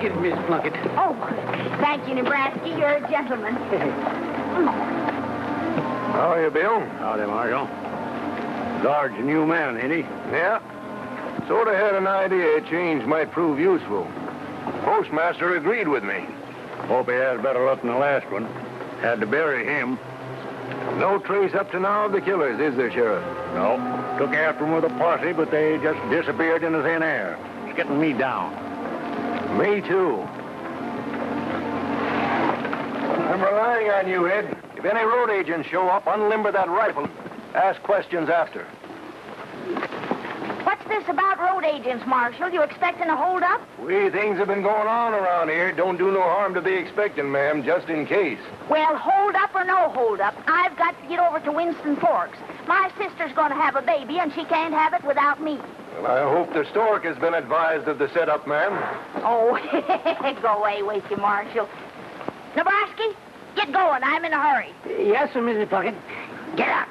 Get it, Miss Plunkett. Oh, thank you, Nebraska. You're a gentleman. How are you, Bill? Howdy, Marshal. Guard's a new man, ain't he? Yeah. Sort of had an idea a change might prove useful. Postmaster agreed with me. Hope he has better luck than the last one. Had to bury him. No trace up to now of the killers, is there, Sheriff? No. Took after him with a posse, but they just disappeared into thin air. It's getting me down. Me too. I'm relying on you, Ed. If any road agents show up, unlimber that rifle. Ask questions after. What's this about road agents, Marshal? You expecting a hold-up? Things have been going on around here. Don't do no harm to be expecting, ma'am, just in case. Well, hold-up or no hold-up, I've got to get over to Winston Forks. My sister's going to have a baby, and she can't have it without me. Well, I hope the stork has been advised of the setup, ma'am. Oh, go away with you, Marshal. Nebraska, get going. I'm in a hurry. Yes, sir, Mrs. Plunkett. Get up.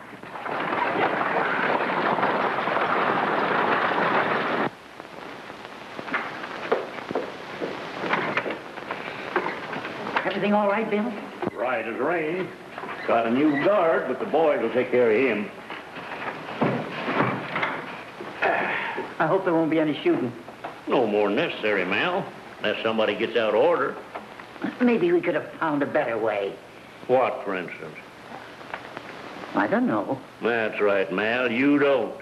Everything all right, Bill? Right as rain. Got a new guard, but the boys will take care of him. I hope there won't be any shooting. No more necessary, Mal. Unless somebody gets out of order. Maybe we could have found a better way. What, for instance? I don't know. That's right, Mal. You don't.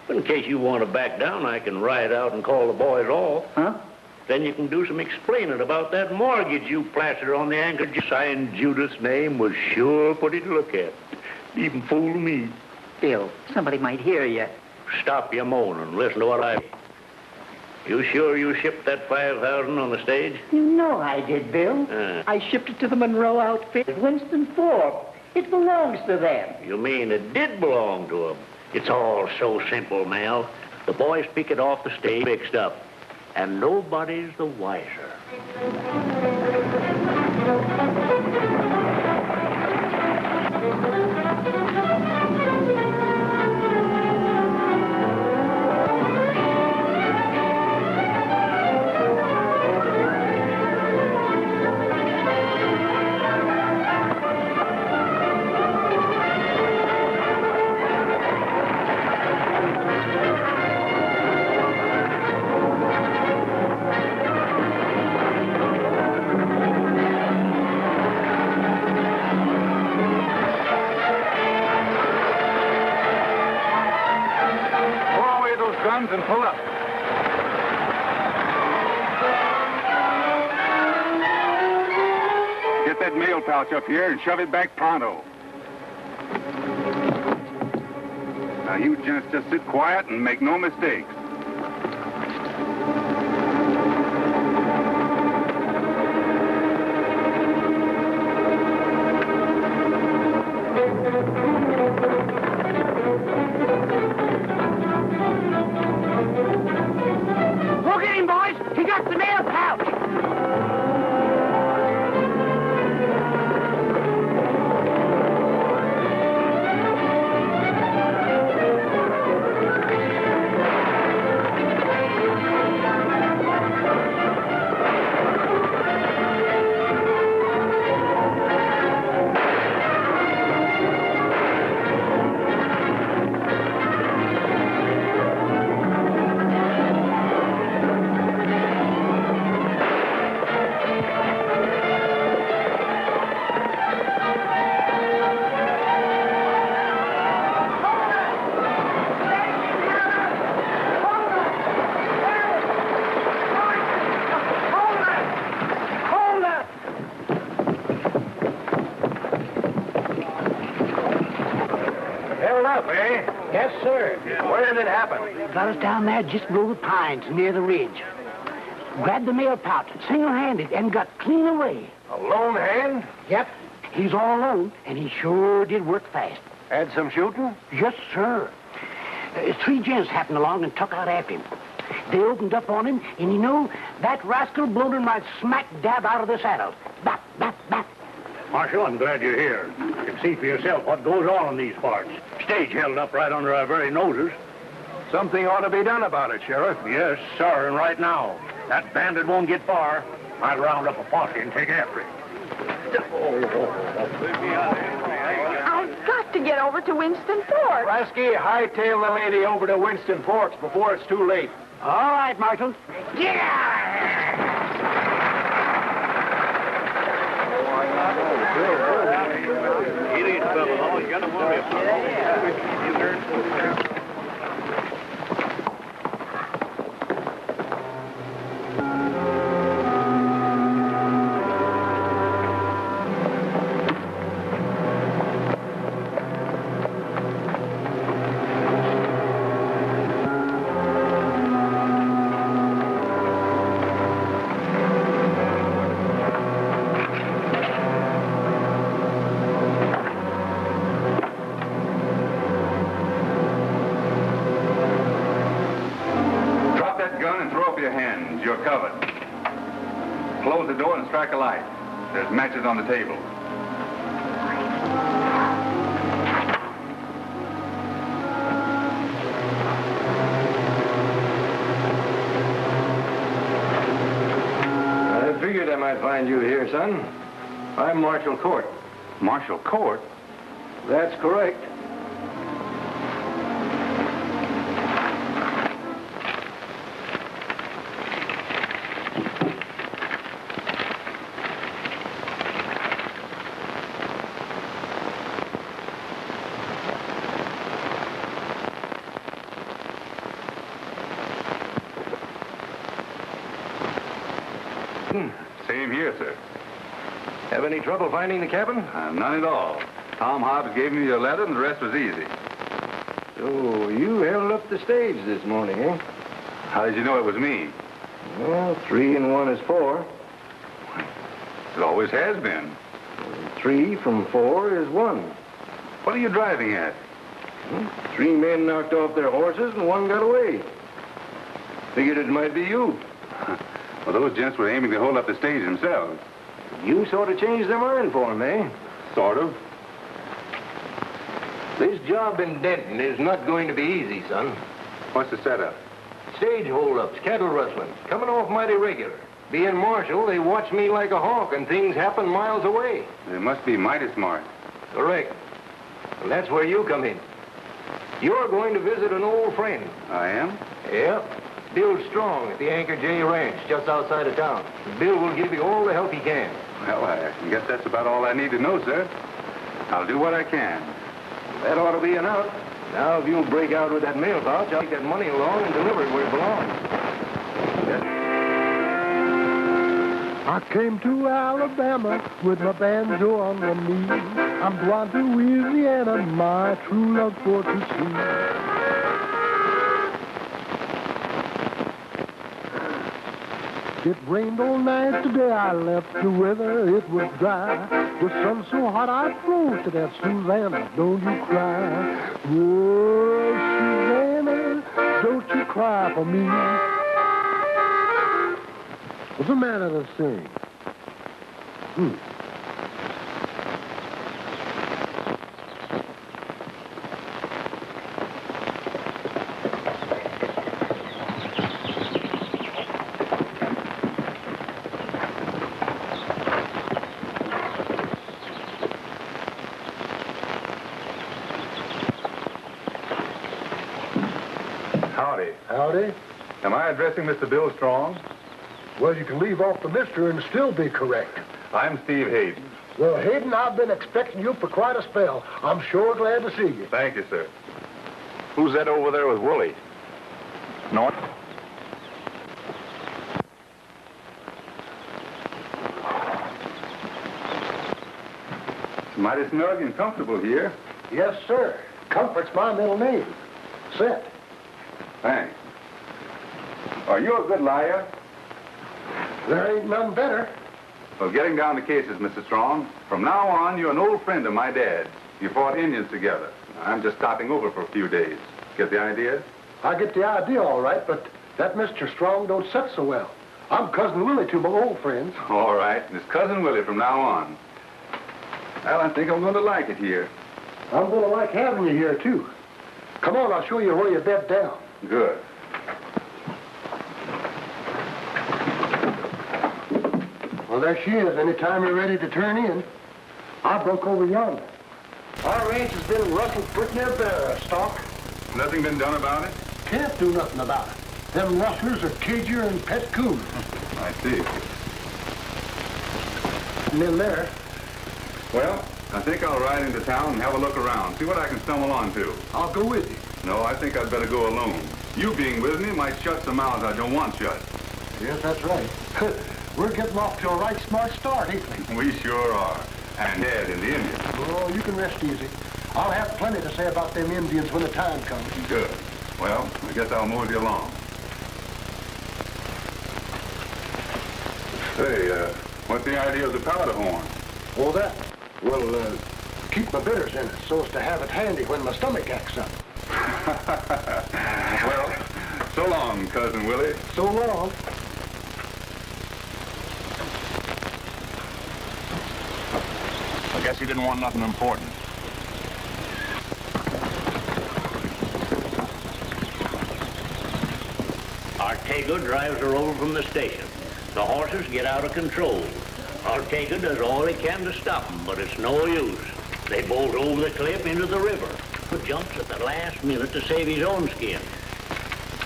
But in case you want to back down, I can ride out and call the boys off. Huh? Then you can do some explaining about that mortgage you plastered on the anchor. Signed Judith's name was sure pretty to look at. Even fooled me. Bill, somebody might hear you. Stop your moaning. Listen to what I... You sure you shipped that 5,000 on the stage? You know I did, Bill. I shipped it to the Monroe outfit at Winston Forks. It belongs to them. You mean it did belong to them? It's all so simple, Mal. The boys pick it off the stage fixed up. And nobody's the wiser. And pull up. Get that mail pouch up here and shove it back pronto. Now, you gents just sit quiet and make no mistakes. Yes, sir. Where did it happen? Got us down there just below the pines near the ridge. Grabbed the mail pouch, single-handed, and got clean away. A lone hand? Yep. He's all alone, and he sure did work fast. Had some shooting? Yes, sir. 3 gents happened along and took out after him. They opened up on him, and you know, that rascal blowed him right smack dab out of the saddle. Bap, bap, bap. Marshal, I'm glad you're here. You can see for yourself what goes on in these parts. Stage held up right under our very noses. Something ought to be done about it, Sheriff. Yes, sir, and right now. That bandit won't get far. I'll round up a posse and take after him. I've got to get over to Winston Forks. Lasky, hightail the lady over to Winston Forks before it's too late. All right, Marshal. He ain't trouble. All you got to worry about. Drop that gun and throw up your hands. You're covered. Close the door and strike a light. There's matches on the table. I figured I might find you here, son. I'm Marshal Court. Marshal Court? That's correct. Same here, sir. Have any trouble finding the cabin? None at all. Tom Hobbs gave me your letter, and the rest was easy. So you held up the stage this morning, eh? How did you know it was me? Well, 3 and 1 is 4. It always has been. 3 from 4 is 1. What are you driving at? 3 men knocked off their horses and 1 got away. Figured it might be you. Well, those gents were aiming to hold up the stage themselves. You sort of changed their mind for them, eh? Sort of. This job in Denton is not going to be easy, son. What's the setup? Stage holdups, cattle rustling, coming off mighty regular. Being marshal, they watch me like a hawk, and things happen miles away. They must be mighty smart. Correct. And that's where you come in. You're going to visit an old friend. I am? Yep. Bill Strong at the Anchor J Ranch, just outside of town. Bill will give you all the help he can. Well, I guess that's about all I need to know, sir. I'll do what I can. That ought to be enough. Now, if you'll break out with that mail pouch, I'll take that money along and deliver it where it belongs. I came to Alabama with my banjo on my knee. I'm going to Louisiana, my true love for to see. It rained all night today, I left the weather, it was dry. The sun so hot I froze to that Susanna, don't you cry. Oh, Susanna, don't you cry for me. What's the matter to sing? Howdy. Howdy. Am I addressing Mr. Bill Strong? Well, you can leave off the mister and still be correct. I'm Steve Hayden. Well, Hayden, I've been expecting you for quite a spell. I'm sure glad to see you. Thank you, sir. Who's that over there with Willie? North? It's mighty snug and comfortable here. Yes, sir. Comfort's my middle name. Sit. Thanks. Are you a good liar? There ain't none better. Well, getting down to cases, Mr. Strong. From now on, you're an old friend of my dad's. You fought Indians together. I'm just stopping over for a few days. Get the idea? I get the idea all right, but that Mr. Strong don't set so well. I'm Cousin Willie to my old friends. All right. It's Cousin Willie from now on. Well, I think I'm going to like it here. I'm going to like having you here, too. Come on, I'll show you where you bed down. Good. Well, there she is. Anytime you're ready to turn in. I broke over yonder. Our ranch has been rustled pretty near bare, Stock. Nothing been done about it? Can't do nothing about it. Them rustlers are cager and pet coons. I see. And then there. Well, I think I'll ride into town and have a look around, see what I can stumble onto. I'll go with you. No, I think I'd better go alone. You being with me might shut some mouths I don't want shut. Yes, that's right. We're getting off to a right smart start, ain't we? We sure are. And head in the Indians. Oh, you can rest easy. I'll have plenty to say about them Indians when the time comes. Good. Well, I guess I'll move you along. Say, what's the idea of the powder horn? Oh, that? Well, keep my bitters in it so as to have it handy when my stomach acts up. Well, so long, Cousin Willie. So long. I guess he didn't want nothing important. Ortega drives her over from the station. The horses get out of control. Ortega does all he can to stop them, but it's no use. They bolt over the cliff into the river. But jumps at the last minute to save his own skin.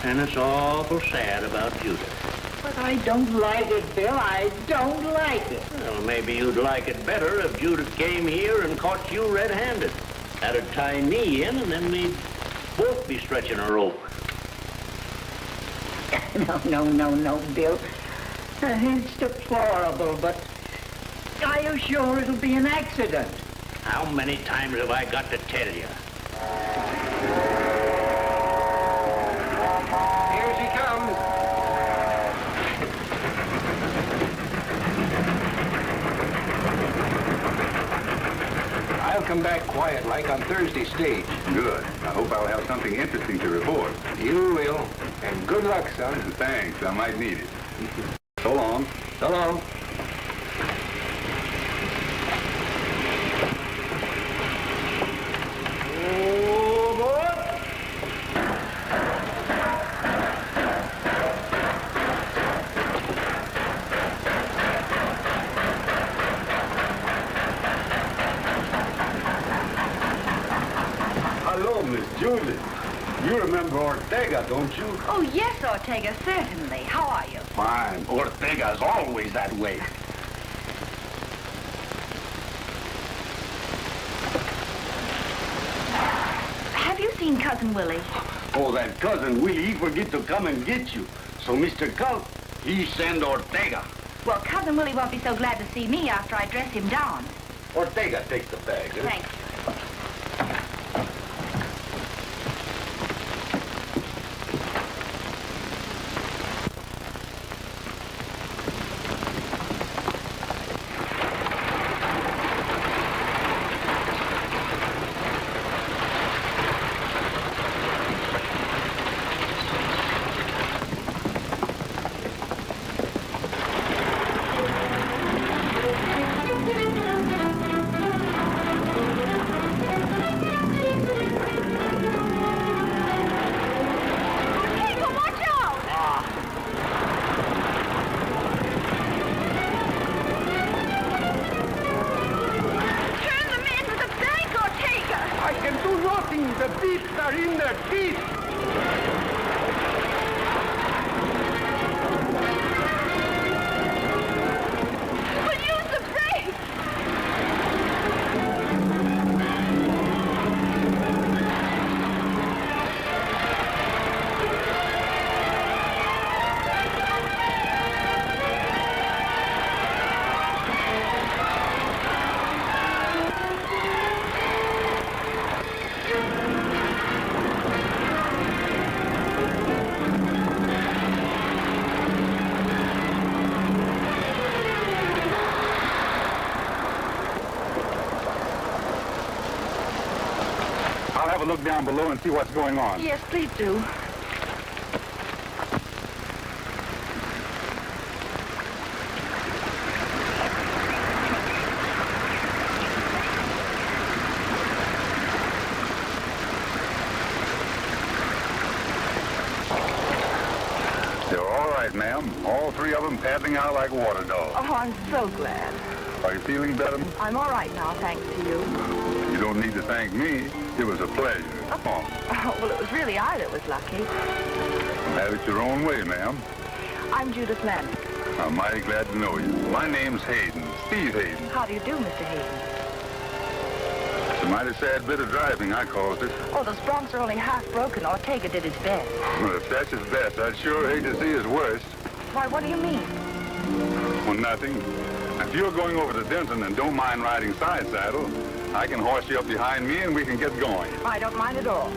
And it's awful sad about Judith. But I don't like it, Bill. I don't like it. Well, maybe you'd like it better if Judith came here and caught you red-handed. That'd tie me in, and then we'd both be stretching a rope. No, Bill. It's deplorable, but are you sure it'll be an accident? How many times have I got to tell you? Here she comes. I'll come back quiet like on Thursday stage. Good. I hope I'll have something interesting to report. You will. And good luck, son. Thanks. I might need it. So long. So long. Oh, boy. Hello, Miss Judith. You remember Ortega, don't you? Oh, yes, Ortega, certainly. How are you? Fine. Ortega's always that way. Have you seen Cousin Willie? Oh, that cousin Willie, he forget to come and get you. So Mr. Culp, he send Ortega. Well, Cousin Willie won't be so glad to see me after I dress him down. Ortega, take the bag. Eh? Thanks. The thieves are in there, thieves! Well, use the brake! I'll have a look down below and see what's going on. Yes, please do. They're all right, ma'am. All three of them paddling out like water dogs. Oh, I'm so glad. Are you feeling better? I'm all right now, thanks to you. You don't need to thank me. It was a pleasure. Come on. Oh, well, it was really I that was lucky. Have it your own way, ma'am. I'm Judith Landon. I'm mighty glad to know you. My name's Hayden, Steve Hayden. How do you do, Mr. Hayden? It's a mighty sad bit of driving I caused it. Oh, the broncs are only half broken. Ortega did his best. Well, if that's his best, I'd sure hate to see his worst. Why, what do you mean? Well, nothing. If you're going over to Denton and don't mind riding side saddle, I can horse you up behind me and we can get going. I don't mind at all.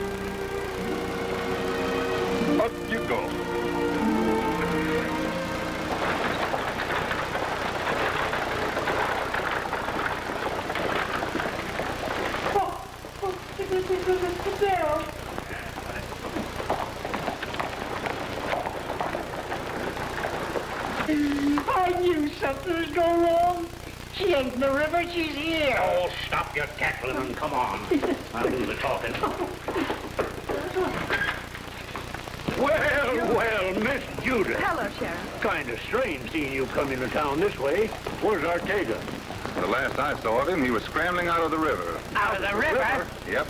Up you go. I knew something was going wrong. She ain't in the river, she's here. Oh, stop your cackling and come on. I'll do the talking. Well, Miss Judith. Hello, Sheriff. Kind of strange seeing you come into town this way. Where's Ortega? The last I saw of him, he was scrambling out of the river. Out of the river? Yep.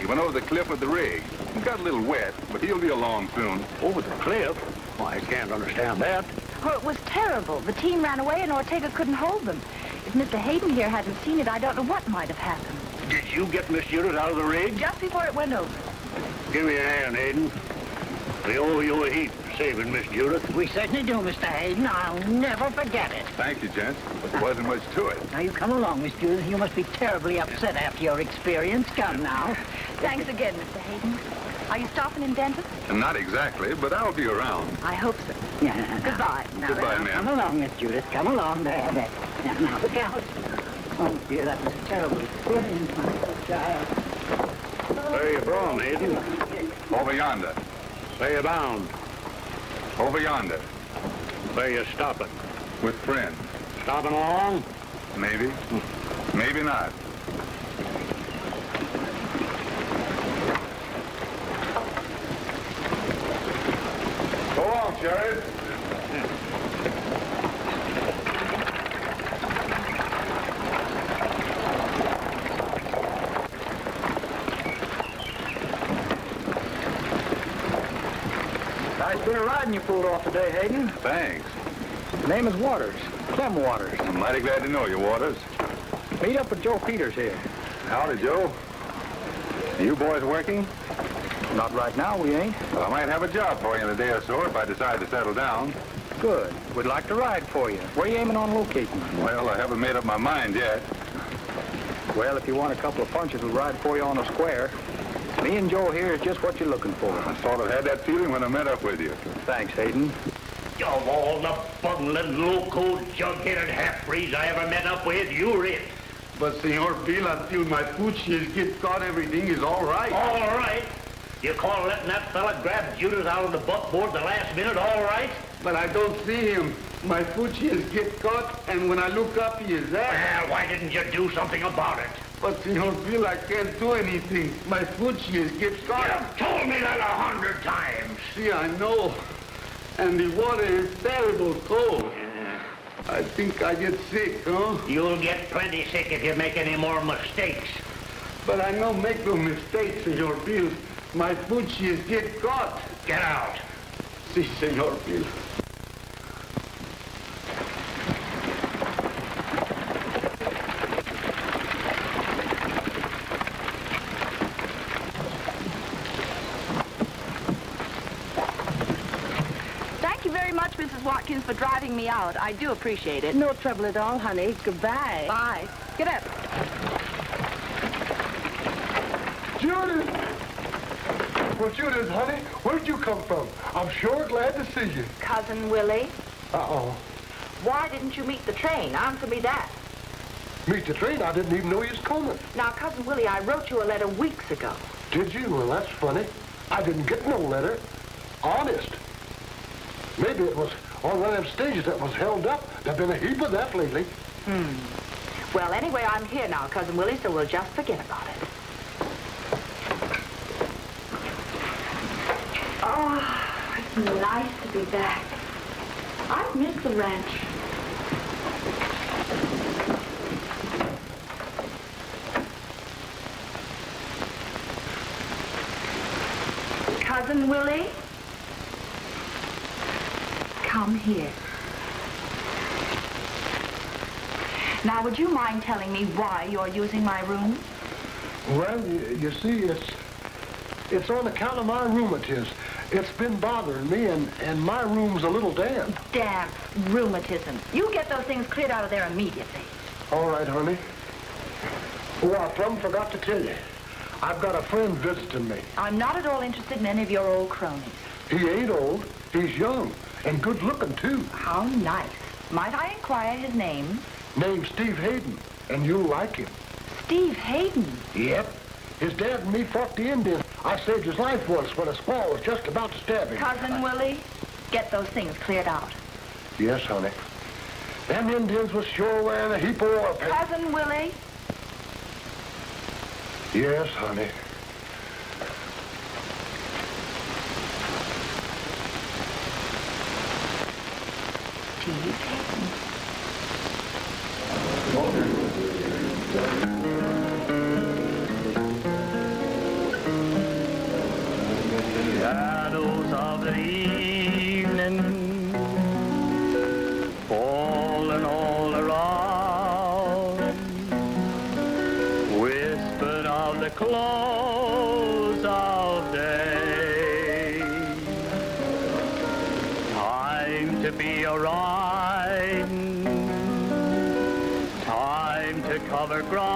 He went over the cliff with the rig. He got a little wet, but he'll be along soon. Over the cliff? Well, I can't understand that. Oh, it was terrible. The team ran away and Ortega couldn't hold them. If Mr. Hayden here hadn't seen it, I don't know what might have happened. Did you get Miss Judith out of the rig? Just before it went over. Give me a hand, Hayden. We owe you a heap for saving Miss Judith. We certainly do, Mr. Hayden. I'll never forget it. Thank you, gents. But there wasn't much to it. Now, you come along, Miss Judith. You must be terribly upset after your experience. Come now. Thanks again, Mr. Hayden. Are you stopping in Denton? Not exactly, but I'll be around. I hope so. Yeah. Goodbye. Now, Goodbye, now, ma'am. Come along, Miss Judith. Come along. There. Now, look out. Oh, dear, that was terrible experience, my poor child. Where you from, Hayden? Over yonder. Where you bound? Over yonder. Where you stopping? With friends. Stopping along? Maybe. Maybe not. Go on, Sheriff. Nice bit of riding you pulled off today, Hayden. Thanks. Name is Waters. Clem Waters. I'm mighty glad to know you, Waters. Meet up with Joe Peters here. Howdy, Joe. Are you boys working? Not right now, we ain't. Well, I might have a job for you in a day or so if I decide to settle down. Good. We'd like to ride for you. Where you aiming on locating? Well, I haven't made up my mind yet. Well, if you want a couple of punches, we'll ride for you on a square. Me and Joe here is just what you're looking for. I sort of had that feeling when I met up with you. Thanks, Hayden. Of all the bungling, low-code, jug-headed half-breeds I ever met up with, you're it. But, Senor Bill, until my pooches get caught, everything is all right. All right. You call letting that fella grab Judith out of the buckboard the last minute all right? But I don't see him. My pooches get caught, and when I look up, he is there. Well, why didn't you do something about it? But, Senor Bill, I can't do anything. My pooches get caught. You've told me that 100 times. See, I know. And the water is terrible cold. I think I get sick, huh? You'll get plenty sick if you make any more mistakes. But I no make no mistakes, Senor Bill. My pooches get caught. Get out. Si, Senor Bill. Thank you very much, Mrs. Watkins, for driving me out. I do appreciate it. No trouble at all, honey. Goodbye. Bye. Get up. Judith! Well, Judith, honey, where'd you come from? I'm sure glad to see you. Cousin Willie, Uh-oh. why didn't you meet the train? Answer me that. Meet the train? I didn't even know you was coming. Now, Cousin Willie, I wrote you a letter weeks ago. Did you? Well, that's funny. I didn't get no letter. Honest. Maybe it was on one of them stages that was held up. There's been a heap of that lately. Well, anyway, I'm here now, Cousin Willie, so we'll just forget about it. Oh, it's nice to be back. I've missed the ranch. Cousin Willie? Come here. Now, would you mind telling me why you're using my room? Well, you see, it's on account of my rheumatism. It's been bothering me, and my room's a little damp. Damp, rheumatism. You get those things cleared out of there immediately. All right, honey. Oh, I plumb forgot to tell you. I've got a friend visiting me. I'm not at all interested in any of your old cronies. He ain't old. He's young and good looking, too. How nice. Might I inquire his name? Name's Steve Hayden, and you'll like him. Steve Hayden? Yep. His dad and me fought the Indians. I saved his life once when a squaw was just about to stab him. Cousin Willie, get those things cleared out. Yes, honey. Them Indians was sure wearing a heap of war paint. Cousin Willie? Yes, honey. Steve Hayden. Shadows of the evening falling all around, whispered of the close of day. Time to be a-riding, time to cover ground.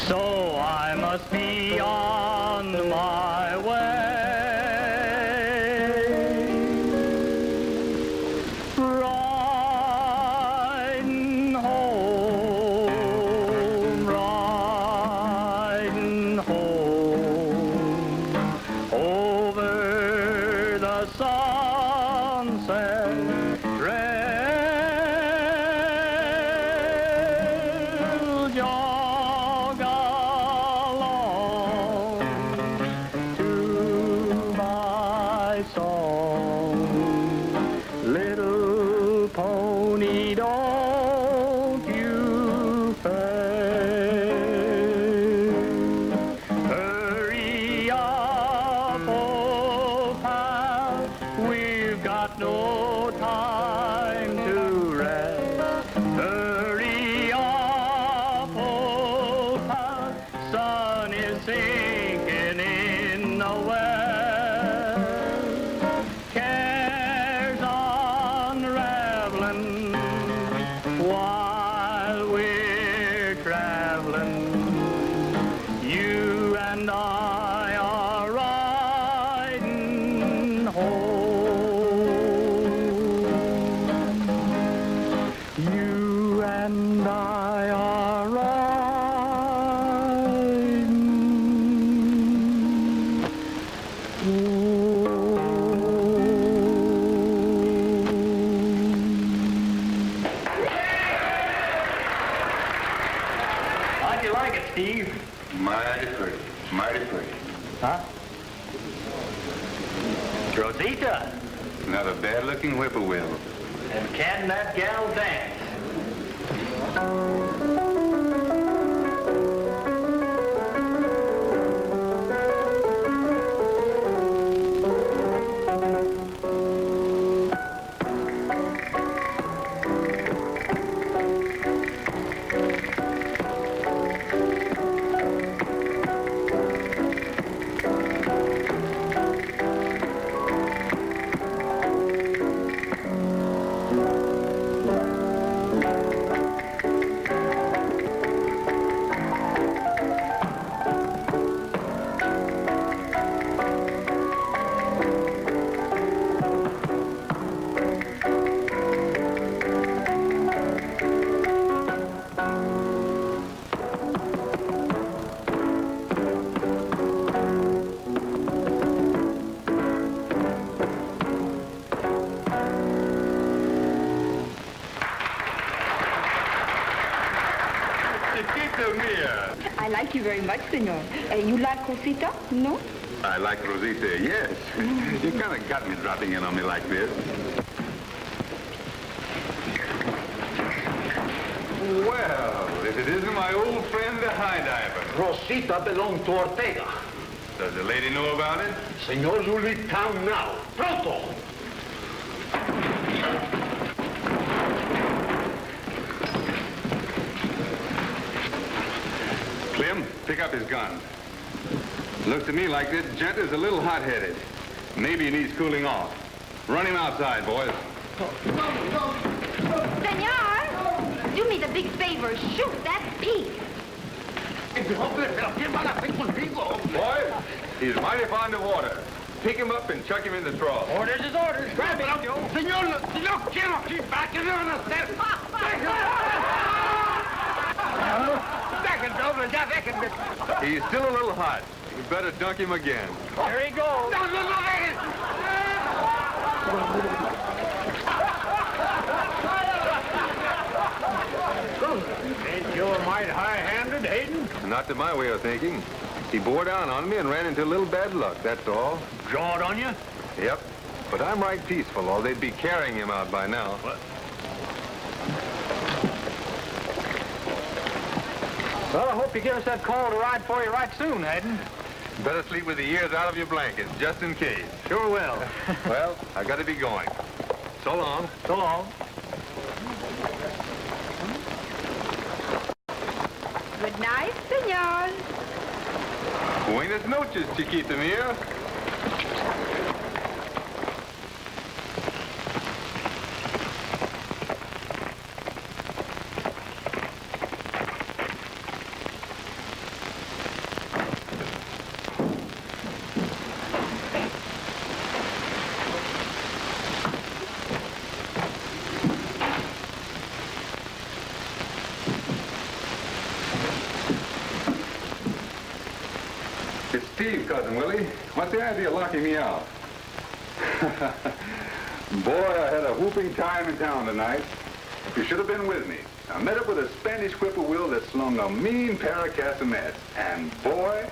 So I must be on my way, riding home, over the sunset trail, jog along to my song. Little pony, don't you fail. Hurry up, old pal, we've got no time to rest. Hurry up, old pal, sun is sinking in the west. Cares unraveling while we're traveling. You and I are riding home. You and I are riding How'd you like it, Steve? Mighty pretty. Mighty pretty. Huh? Rosita, Not a bad-looking whippoorwill. and can that gal dance? I like you very much, senor. You like Cosita? No? I like Rosita, yes. You kind of got me dropping in on me like this. Well, if it isn't my old friend, the high diver. Rosita belonged to Ortega. Does the lady know about it? Senor, you leave town now. Pronto! Clem, pick up his gun. Looks to me like this gent is a little hot-headed. Maybe he needs cooling off. Run him outside, boys. Senor, do me the big favor. Shoot that pig. Boys, he's mighty fond of water. Pick him up and chuck him in the trough. Orders is orders. Grab it, Joe. Senor, quiero keep back in on the step. He's still a little hot. You better dunk him again. There he goes. Ain't you a mite high-handed, Hayden? Not to my way of thinking. He bore down on me and ran into a little bad luck, that's all. Jawed on you? Yep. But I'm right peaceful, or they'd be carrying him out by now. What? Well, I hope you give us that call to ride for you right soon, Hayden. Better sleep with the ears out of your blankets, just in case. Sure will. Well, I gotta be going. So long. So long. Good night, senor. Buenas noches, chiquita mía. It's Steve, Cousin Willie. What's the idea of locking me out? Boy, I had a whooping time in town tonight. You should have been with me. I met up with a Spanish whippoorwill that slung a mean pair of cassinets. And boy,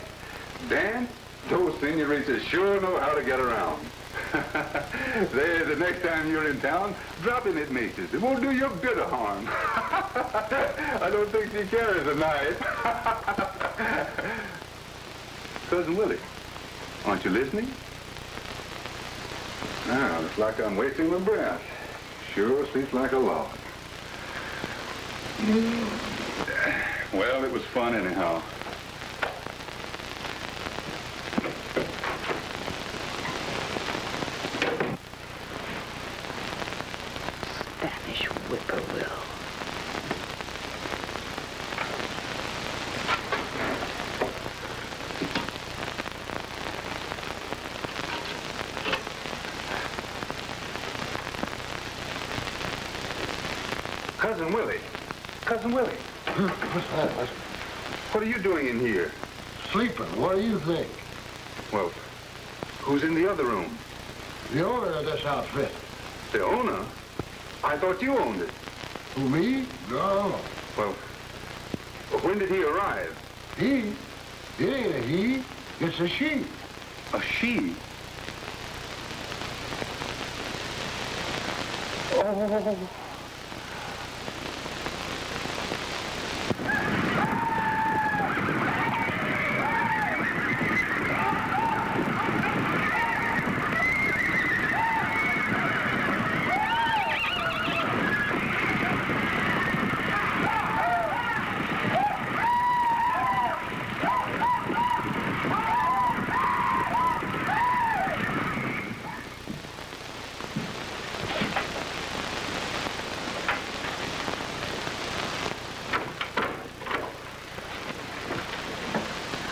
Dan, those senoritas sure know how to get around. There, the next time you're in town, drop in at Mace's. It won't do you a bit of harm. I don't think she carries a knife. Cousin Willie, aren't you listening? Now, it's like I'm wasting my breath. Sure sleeps like a log. Well, it was fun anyhow. Spanish whippoorwill. Cousin Willie. Cousin Willie. What's that? What are you doing in here? Sleeping. What do you think? Well, who's in the other room? The owner of this outfit. The owner? I thought you owned it. Who, me? No. Well, when did he arrive? He? It ain't a he. It's a she. A she? Oh.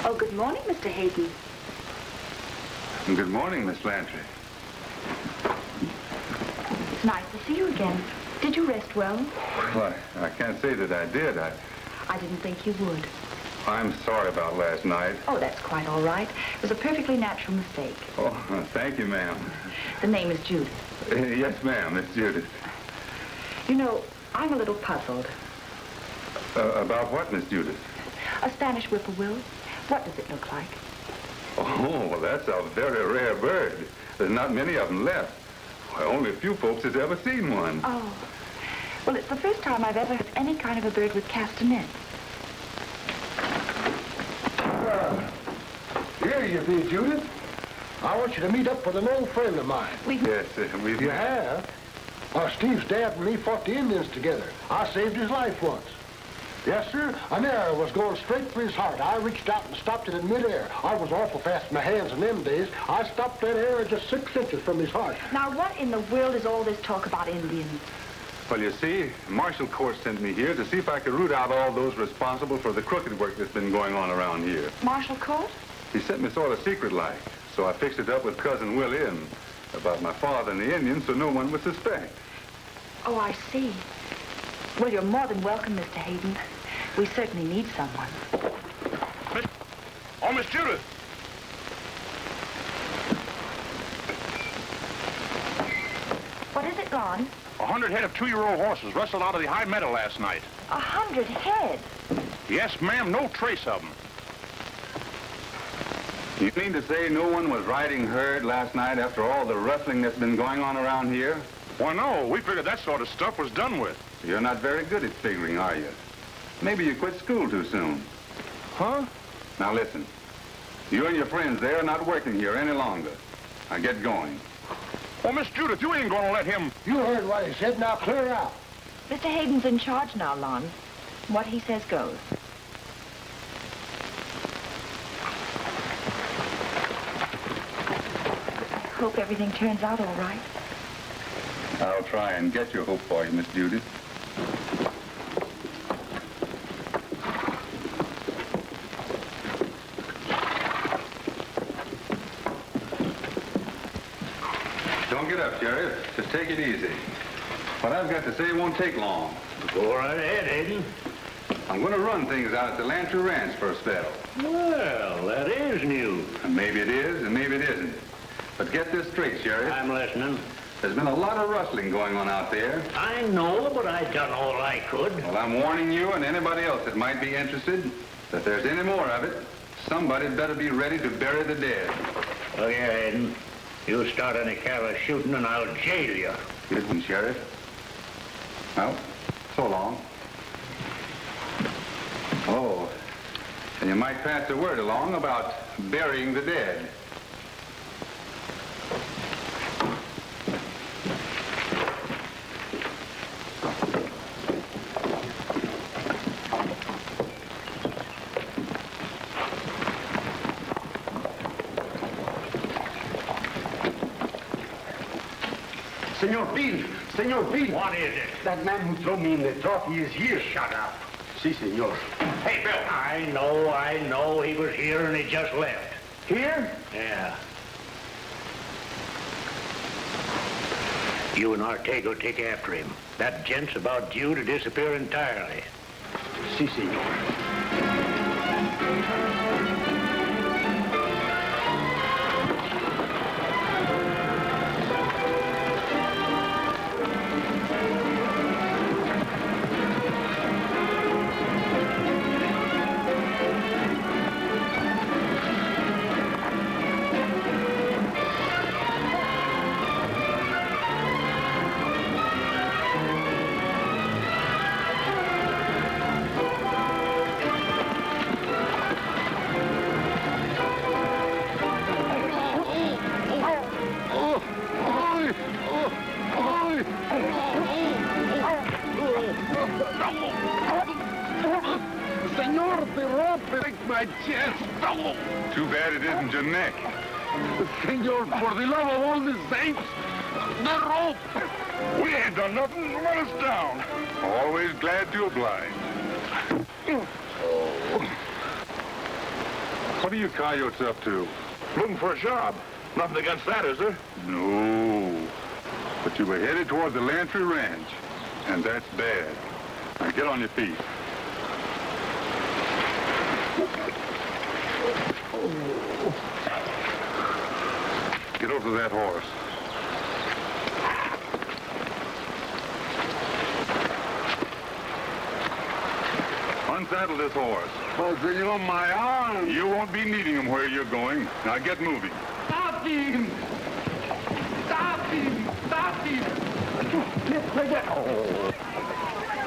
Oh, good morning, Mr. Hayden. Good morning, Miss Lantry. It's nice to see you again. Did you rest well? Well, I can't say that I did. I didn't think you would. I'm sorry about last night. Oh, that's quite all right. It was a perfectly natural mistake. Oh, thank you, ma'am. The name is Judith. Yes, ma'am, it's Judith. You know, I'm a little puzzled. About what, Miss Judith? A Spanish whippoorwill. What does it look like? Oh, well, that's a very rare bird. There's not many of them left. Why, only a few folks has ever seen one. Oh. Well, it's the first time I've ever had any kind of a bird with castanets. Here you be, Judith. I want you to meet up with an old friend of mine. Yes, we've... You have? Steve's dad and me fought the Indians together. I saved his life once. Yes, sir. An arrow was going straight for his heart. I reached out and stopped it in midair. I was awful fast in my hands in them days. I stopped that arrow just 6 inches from his heart. Now, what in the world is all this talk about Indians? Well, you see, Marshal Court sent me here to see if I could root out all those responsible for the crooked work that's been going on around here. Marshal Court? He sent me sort of secret-like, so I fixed it up with Cousin Willie and about my father and the Indians so no one would suspect. Oh, I see. Well, you're more than welcome, Mr. Hayden. We certainly need someone. Miss Judith! What is it, Lon? 100 head of 2-year-old horses rustled out of the high meadow last night. 100 head? Yes, ma'am, no trace of them. You mean to say no one was riding herd last night after all the rustling that's been going on around here? Why, no. We figured that sort of stuff was done with. You're not very good at figuring, are you? Maybe you quit school too soon. Huh? Now listen. You and your friends there are not working here any longer. Now get going. Well, Miss Judith, you ain't gonna let him... You heard what he said. Now clear out. Mr. Hayden's in charge now, Lon. What he says goes. Hope everything turns out all right. I'll try and get your hope for you, Miss Judith. Don't get up, Sheriff. Just take it easy. What I've got to say won't take long. Go right ahead, Hayden. I'm going to run things out at the Lantry Ranch for a spell. Well, that is news. And maybe it is, and maybe it isn't. But get this straight, Sheriff. I'm listening. There's been a lot of rustling going on out there. I know, but I done all I could. Well, I'm warning you and anybody else that might be interested that if there's any more of it, somebody better be ready to bury the dead. Oh, yeah, Hayden. You start any kind of shooting and I'll jail you. Good one, Sheriff. Well, so long. Oh, and you might pass the word along about burying the dead. Senor Bill! Senor Bill! What is it? That man who threw me in the trough, he is here. Shut up. Si, senor. Hey, Bill. I know. He was here and he just left. Here? Yeah. You and Ortega take after him. That gent's about due to disappear entirely. Si, senor. Senor, the rope breaks my chest. Too bad it isn't your neck. Senor, for the love of all the saints, the rope. We ain't done nothing. Let us down. Always glad to oblige. What are you coyotes up to? Looking for a job. Nothing against that, is there? No. But you were headed toward the Lantry Ranch, and that's bad. Now get on your feet. Get over to that horse. Unsaddle this horse. Oh, senor, my arm. You won't be needing them where you're going. Now get moving. Stop him! Stop him! Stop him! Oh.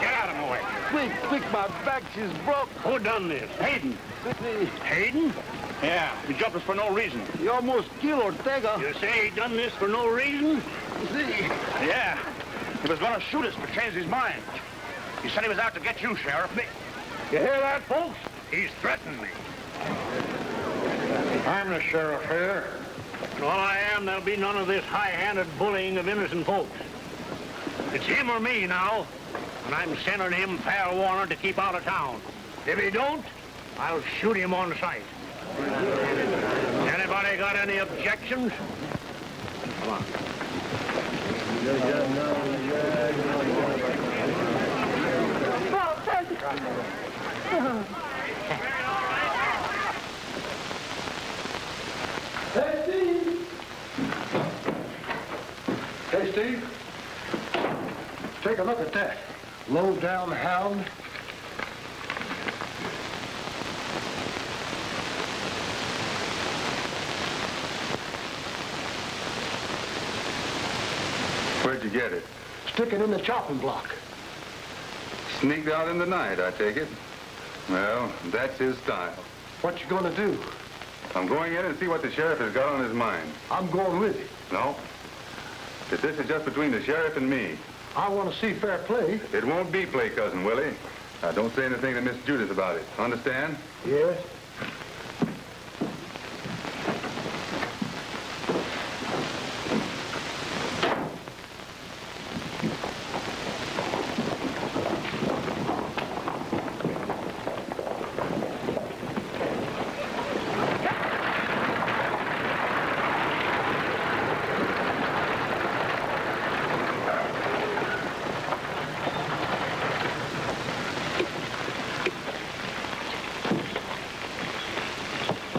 Get out of my way. Quick, my back is broke. Who done this? Hayden. Hayden? Yeah, he jumped us for no reason. You almost killed Ortega. You say he done this for no reason? Yeah. He was going to shoot us, but changed his mind. He said he was out to get you, Sheriff. You hear that, folks? He's threatened me. I'm the sheriff here. While I am, there'll be none of this high-handed bullying of innocent folks. It's him or me now, and I'm sending him fair warrant to keep out of town. If he don't, I'll shoot him on sight. Anybody got any objections? Come on. Hey, Steve! Hey, Steve. Take a look at that. Low down hound. Where'd you get it? Sticking in the chopping block. Sneaked out in the night, I take it. Well, that's his style. What you gonna do? I'm going in and see what the sheriff has got on his mind. I'm going with you. No. If this is just between the sheriff and me. I want to see fair play. It won't be play, Cousin Willie. Now, don't say anything to Miss Judith about it. Understand? Yes.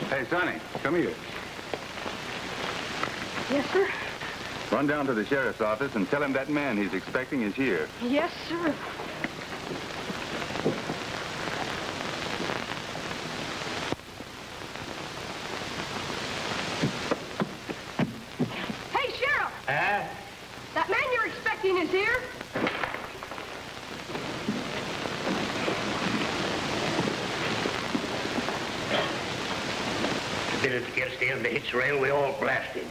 Hey, Sonny, come here. Yes, sir. Run down to the sheriff's office and tell him that man he's expecting is here. Yes, sir. Hey, Sheriff! That man you're expecting is here? The minute gets the end of hitch rail, we all blast him.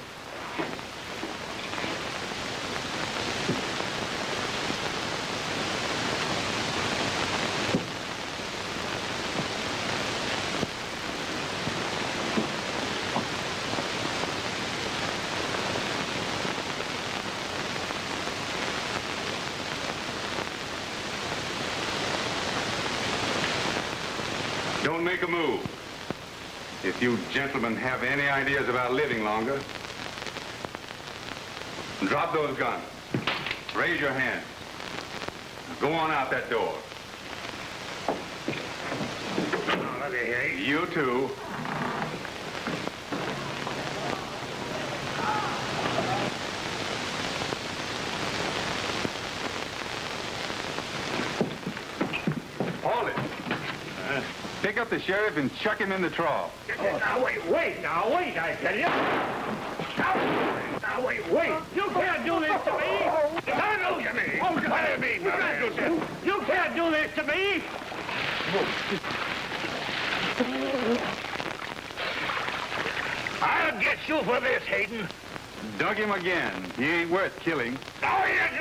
Don't make a move. If you gentlemen have any ideas about living longer, drop those guns. Raise your hands. Go on out that door. Oh, look at here. You too. Hold it. Pick up the sheriff and chuck him in the trough. Now, wait, I tell you. Now, wait. You can't do this to me. Now, look at me. What do you mean? You can't do this to me. I'll get you for this, Hayden. Dug him again. He ain't worth killing. Oh, yeah.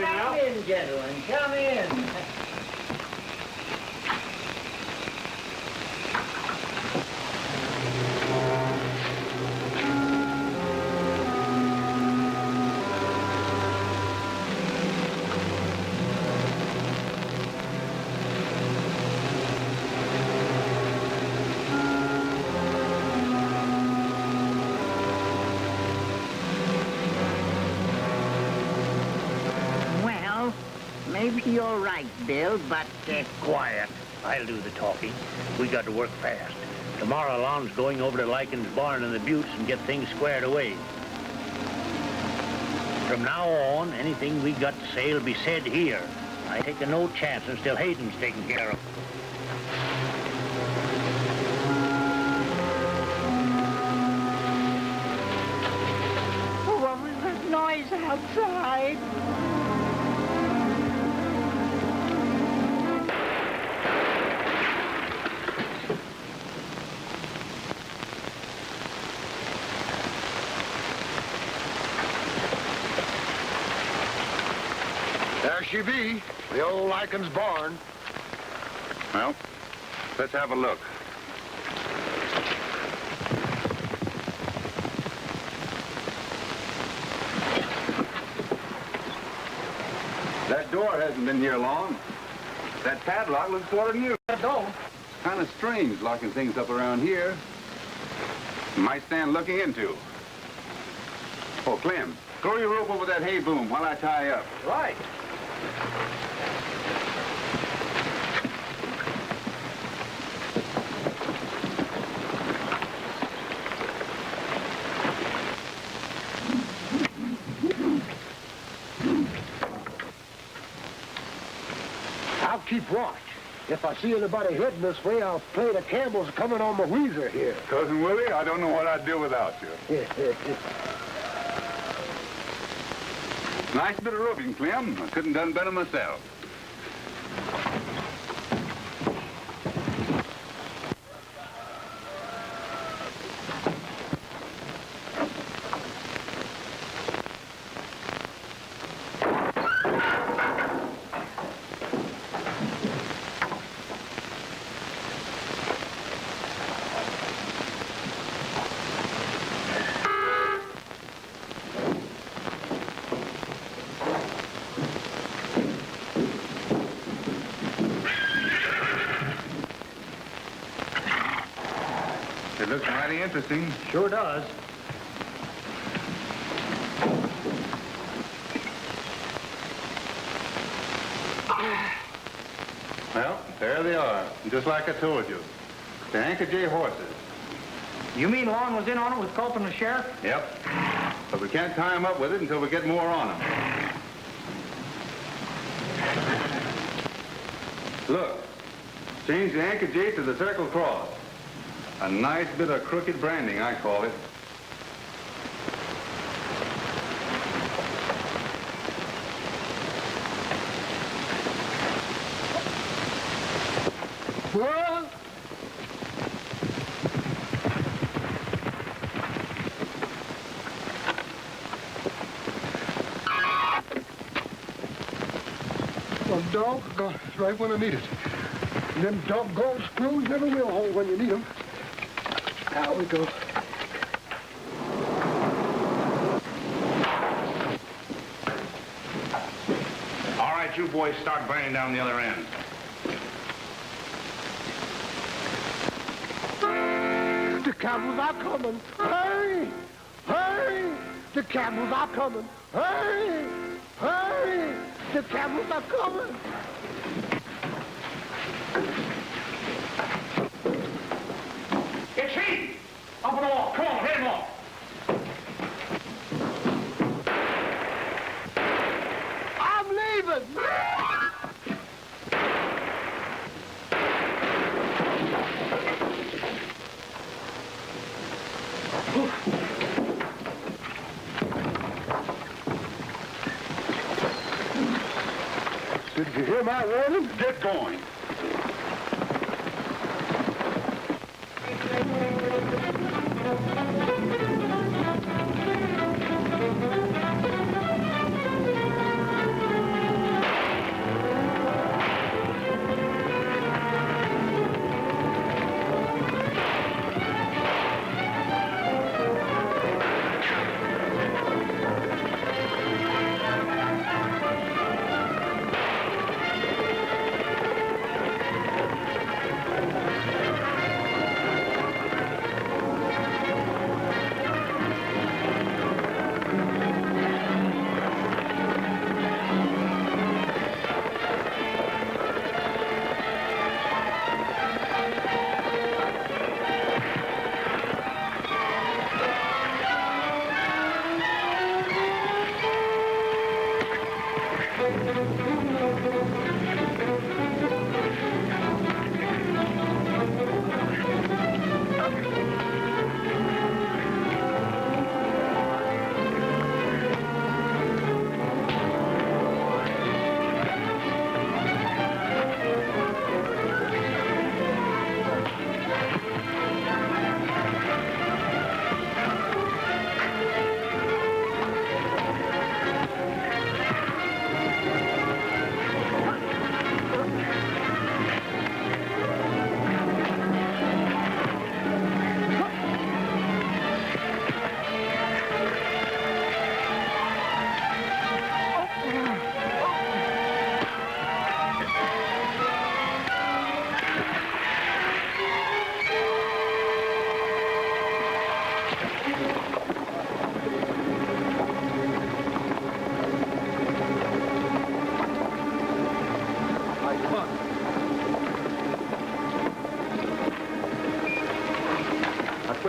Come in, gentlemen, come in. You're right, Bill, but... Quiet. I'll do the talking. We got to work fast. Tomorrow, Lon's going over to Lycan's barn in the Buttes and get things squared away. From now on, anything we got to say will be said here. I take no chance until Hayden's taken care of. What was that noise outside? There she be, the old Lycan's barn. Well, let's have a look. That door hasn't been here long. That padlock looks sort of new. That door? Kind of strange locking things up around here. Might stand looking into. Oh, Clem, throw your rope over that hay boom while I tie up. Right. I'll keep watch. If I see anybody heading this way, I'll play the Campbells coming on my wheezer here. Cousin Willie, I don't know what I'd do without you. Nice bit of roping, Clem. I couldn't done better myself. It looks mighty interesting. Sure does. Well, there they are, just like I told you. The Anchor J horses. You mean Lon was in on it with Culp and the sheriff? Yep. But we can't tie them up with it until we get more on them. Look, change the Anchor J to the Circle Cross. A nice bit of crooked branding, I call it. What? Well, doggone, it's right when I need it. And them doggone screws never will hold when you need them. Out we go. All right, you boys start burning down the other end. The camels are coming. Hurry! Hurry! The camels are coming. Hurry! Hurry! The camels are coming. It's he! Up on the wall. Come on, hit him off. I'm leaving. Did you hear my warning? Get going.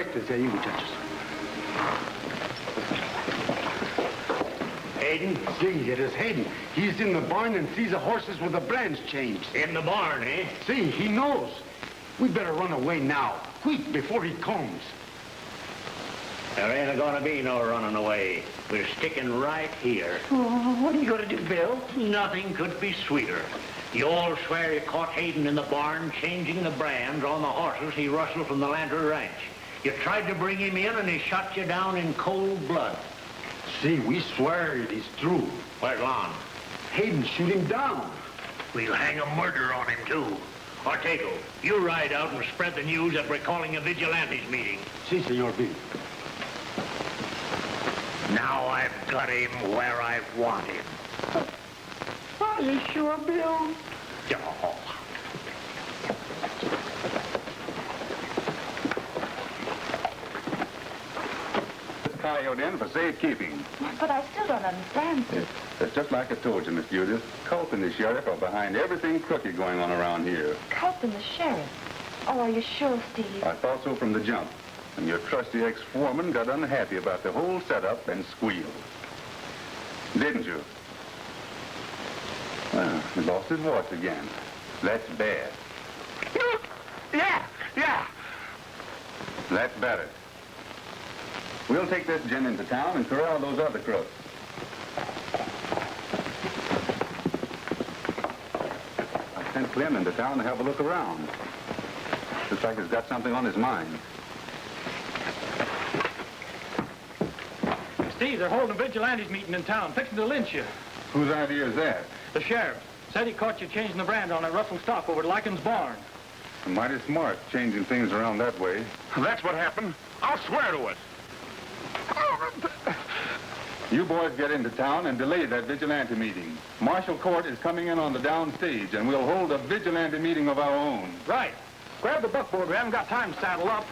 Inspector there, you judges. Hayden? See, it is Hayden. He's in the barn and sees the horses with the brands changed. In the barn, eh? See, he knows. We better run away now, quick, before he comes. There ain't gonna be no running away. We're sticking right here. Oh, what are you going to do, Bill? Nothing could be sweeter. You all swear you caught Hayden in the barn changing the brands on the horses he rustled from the Landry Ranch. You tried to bring him in and he shot you down in cold blood. See, we swear it is true. Where's Lon? Hayden shoot him down. We'll hang a murder on him, too. Ortego, you ride out and spread the news that we're calling a vigilantes meeting. Si, Senor B. Now I've got him where I want him. Are you sure, Bill? Oh. This coyote in for safekeeping. But I still don't understand. It's just like I told you, Miss Judith. Culp and the sheriff are behind everything crooked going on around here. Culp and the sheriff. Oh, are you sure, Steve? I thought so from the jump. And your trusty ex-foreman got unhappy about the whole setup and squealed. Didn't you? Well, he lost his voice again. That's bad. Yeah. That's better. We'll take this gin into town and corral those other crooks. I sent Clem into town to have a look around. Looks like he's got something on his mind. Steve, they're holding a vigilantes meeting in town, fixing to lynch you. Whose idea is that? The sheriff said he caught you changing the brand on that rustled stock over at Lycan's barn. Mighty smart, changing things around that way. That's what happened. I'll swear to it. You boys get into town and delay that vigilante meeting. Marshal Court is coming in on the down stage, and we'll hold a vigilante meeting of our own. Right. Grab the buckboard. We haven't got time to saddle up.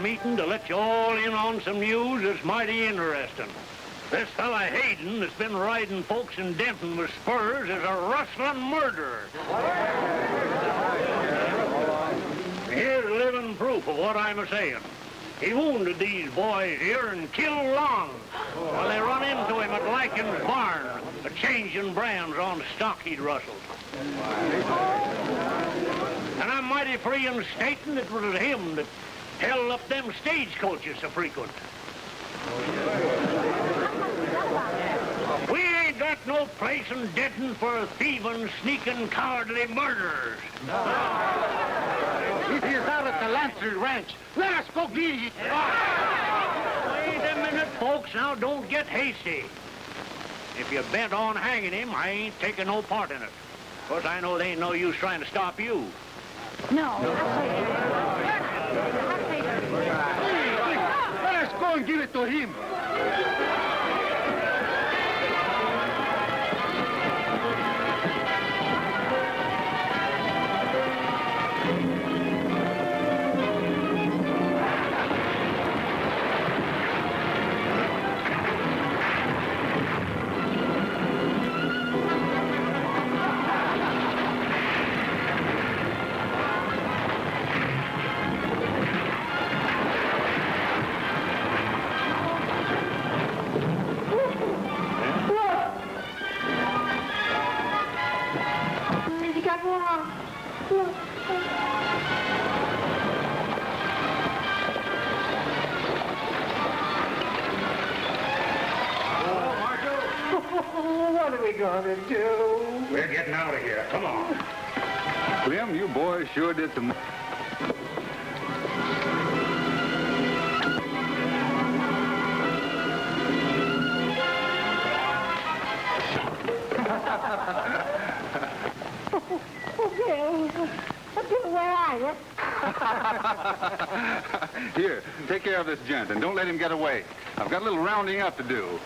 Meeting to let you all in on some news that's mighty interesting. This fella Hayden that's been riding folks in Denton with spurs is a rustling murderer. Here's living proof of what I'm a-saying. He wounded these boys here and killed Lon while they run into him at Lycan's barn, a-changing brands on stock he'd rustled. And I'm mighty free in stating it was him that held up them stagecoaches so frequent. We ain't got no place in Denton for thieving, sneaking, cowardly murderers. It is out at the Landry Ranch. Let us go get it. Wait a minute, folks. Now, don't get hasty. If you're bent on hanging him, I ain't taking no part in it. Of course, I know there ain't no use trying to stop you. No. Let us go and give it to him. What are we gonna do? We're getting out of here. Come on. Clem, you boys sure did some... Bill, where are you? Here, take care of this gent, and don't let him get away. I've got a little rounding up to do.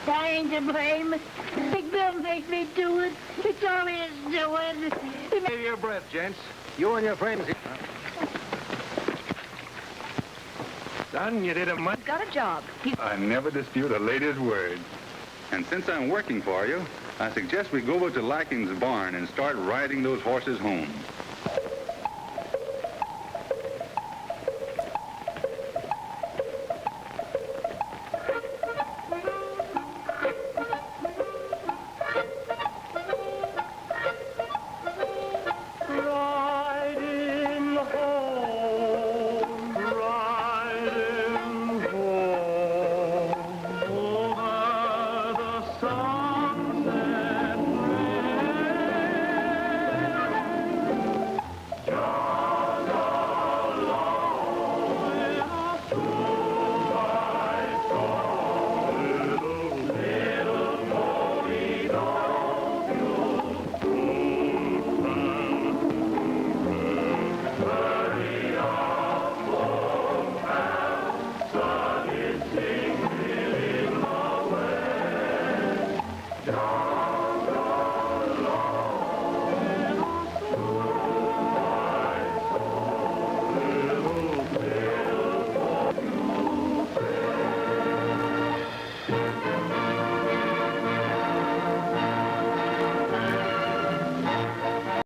I ain't to blame. Big Bill makes me do it. It's all his doing. Save your breath, gents. You and your friends. Son, you did a much. Got a job. I never dispute a lady's word. And since I'm working for you, I suggest we go over to Liking's barn and start riding those horses home.